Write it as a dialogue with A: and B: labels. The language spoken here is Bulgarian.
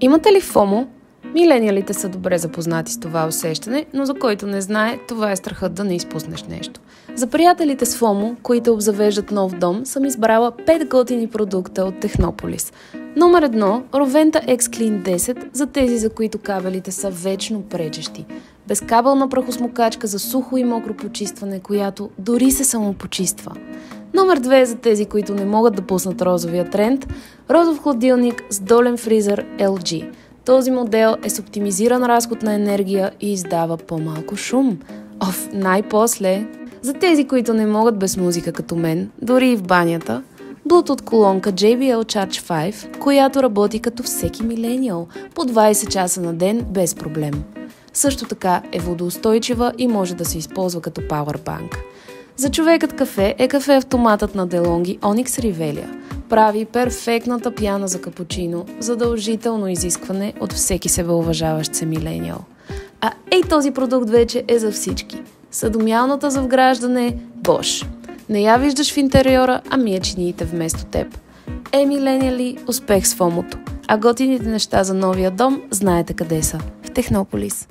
A: Имате ли ФОМО? Милениалите са добре запознати с това усещане, но за който не знае, това е страхът да не изпуснеш нещо. За приятелите с ФОМО, които обзавеждат нов дом, съм избрала 5 готини продукта от Технополис. Номер 1 – Roventa X-Clean 10 за тези, за които кабелите са вечно пречещи. Безкабелна прахосмокачка за сухо и мокро почистване, която дори се самопочиства. Номер 2 е за тези, които не могат да пуснат розовия тренд – розов хладилник с долен фризер LG. Този модел е с оптимизиран разход на енергия и издава по-малко шум. Най-после! За тези, които не могат без музика като мен, дори и в банята, Bluetooth колонка JBL Charge 5, която работи като всеки милениал, по 20 часа на ден без проблем. Също така е водоустойчива и може да се използва като Powerbank. За човекът кафе е кафе-автоматът на DeLonghi Onyx Revelia. Прави перфектната пяна за капучино, задължително изискване от всеки себеуважаващ се милениал. А този продукт вече е за всички. Съдомялната за вграждане Bosch. Не я виждаш в интериора, а ми я чиниите вместо теб. Милениали, успех с фомото. А готините неща за новия дом знаете къде са. В Технополис.